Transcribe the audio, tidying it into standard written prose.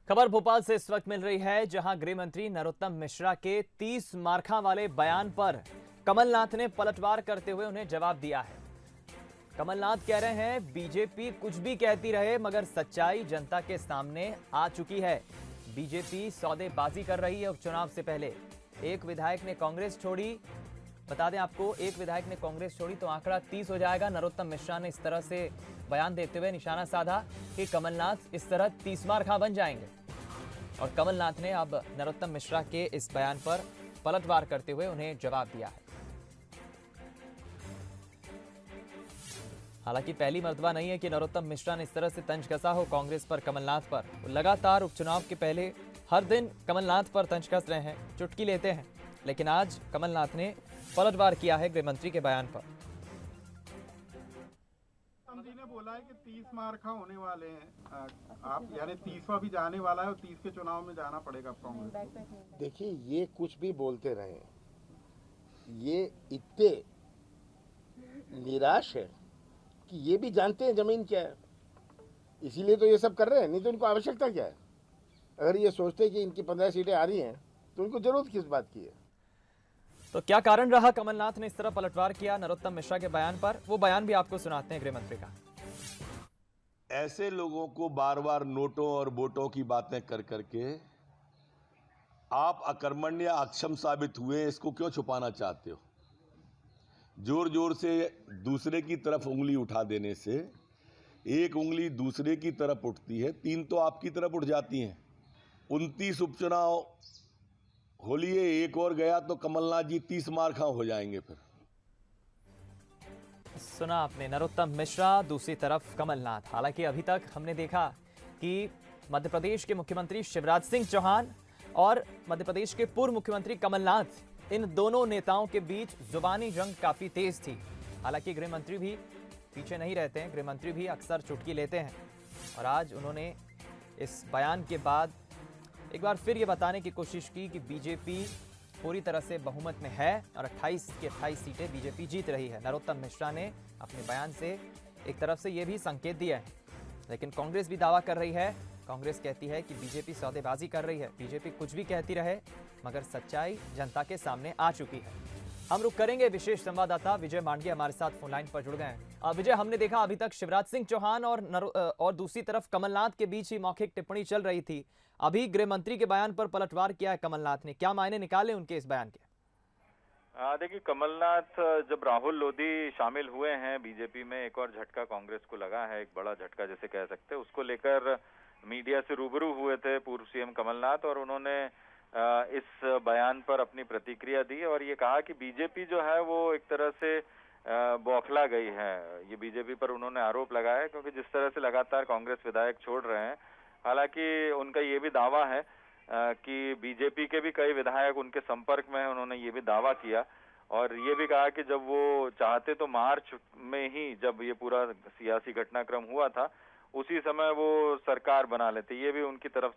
खबर भोपाल से इस वक्त मिल रही है, जहां गृह मंत्री नरोत्तम मिश्रा के 30 मार्का वाले बयान पर कमलनाथ ने पलटवार करते हुए उन्हें जवाब दिया है। कमलनाथ कह रहे हैं बीजेपी कुछ भी कहती रहे मगर सच्चाई जनता के सामने आ चुकी है। बीजेपी सौदेबाजी कर रही है उपचुनाव से पहले। एक विधायक ने कांग्रेस छोड़ी, बता दें आपको, एक विधायक ने कांग्रेस छोड़ी तो आंकड़ा 30 हो जाएगा। नरोत्तम मिश्रा ने इस तरह से बयान देते हुए निशाना साधा कि कमलनाथ इस तरह 30 मार खा बन जाएंगे। और कमलनाथ ने अब नरोत्तम मिश्रा के इस बयान पर पलटवार करते हुए उन्हें जवाब दिया है। हालांकि पहली मर्तबा नहीं है कि नरोत्तम मिश्रा ने इस तरह से तंज कसा हो कांग्रेस पर, कमलनाथ पर। लगातार उपचुनाव के पहले हर दिन कमलनाथ पर तंज कस रहे हैं, चुटकी लेते हैं, लेकिन आज कमलनाथ ने पलटवार किया है गृह मंत्री के बयान पर। जी ने बोला है कि 30 मार्का होने वाले हैं, आप यानी 30वां भी जाने वाला है और 30 के चुनाव में जाना पड़ेगा कांग्रेस को। देखिए, ये कुछ भी बोलते रहे, ये इतने निराश है कि ये भी जानते हैं जमीन क्या है, इसीलिए तो ये सब कर रहे हैं। नहीं तो उनको आवश्यकता क्या है? अगर ये सोचते हैं कि इनकी 15 सीटें आ रही हैं तो उनको जरूरत किस बात की है? तो क्या कारण रहा कमलनाथ ने इस तरह पलटवार किया नरोत्तम मिश्रा के बयान पर? वो बयान भी आपको सुनाते हैं गृह मंत्री का। ऐसे लोगों को बार बार नोटों और वोटों की बातें कर करके आप अकर्मण्य या अक्षम साबित हुए, इसको क्यों छुपाना चाहते हो? जोर जोर से दूसरे की तरफ उंगली उठा देने से एक उंगली दूसरे की तरफ उठती है, 3 तो आपकी तरफ उठ जाती हैं। 29 उपचुनाव हो लिए, एक और गया तो कमलनाथ जी 30 मार खा हो जाएंगे। फिर सुना आपने, नरोत्तम मिश्रा, दूसरी तरफ कमलनाथ। हालांकि अभी तक हमने देखा कि मध्य प्रदेश के मुख्यमंत्री शिवराज सिंह चौहान और मध्य प्रदेश के पूर्व मुख्यमंत्री कमलनाथ, इन दोनों नेताओं के बीच जुबानी जंग काफी तेज थी। हालांकि गृह मंत्री भी पीछे नहीं रहते हैं, गृह मंत्री भी अक्सर चुटकी लेते हैं। और आज उन्होंने इस बयान के बाद एक बार फिर ये बताने की कोशिश की कि बीजेपी पूरी तरह से बहुमत में है और 28 की 28 सीटें बीजेपी जीत रही है। नरोत्तम मिश्रा ने अपने बयान से एक तरफ से ये भी संकेत दिया है, लेकिन कांग्रेस भी दावा कर रही है। कांग्रेस कहती है कि बीजेपी सौदेबाजी कर रही है, बीजेपी कुछ भी कहती रहे मगर सच्चाई जनता के सामने आ चुकी है। हम रुक करेंगे, विशेष संवाददाता विजय मांडगे हमारे साथ फोन लाइन पर जुड़ गए हैं। विजय, हमने देखा अभी तक शिवराज सिंह चौहान और दूसरी तरफ कमलनाथ के बीच ही मौखिक टिप्पणी चल रही थी। अभी गृह मंत्री के बयान पर पलटवार किया है कमलनाथ ने, क्या मायने निकाले उनके इस बयान के? देखिए, कमलनाथ जब राहुल लोधी शामिल हुए हैं बीजेपी में, एक और झटका कांग्रेस को लगा है, एक बड़ा झटका जैसे कह सकते हैं। उसको लेकर मीडिया से रूबरू हुए थे पूर्व सीएम कमलनाथ और उन्होंने इस बयान पर अपनी प्रतिक्रिया दी और ये कहा कि बीजेपी जो है वो एक तरह से बौखला गई है। ये बीजेपी पर उन्होंने आरोप लगाया क्योंकि जिस तरह से लगातार कांग्रेस विधायक छोड़ रहे हैं। हालांकि उनका ये भी दावा है कि बीजेपी के भी कई विधायक उनके संपर्क में हैं। उन्होंने ये भी दावा किया और ये भी कहा कि जब वो चाहते तो मार्च में ही, जब ये पूरा सियासी घटनाक्रम हुआ था, उसी समय वो सरकार बना लेते। ये भी उनकी तरफ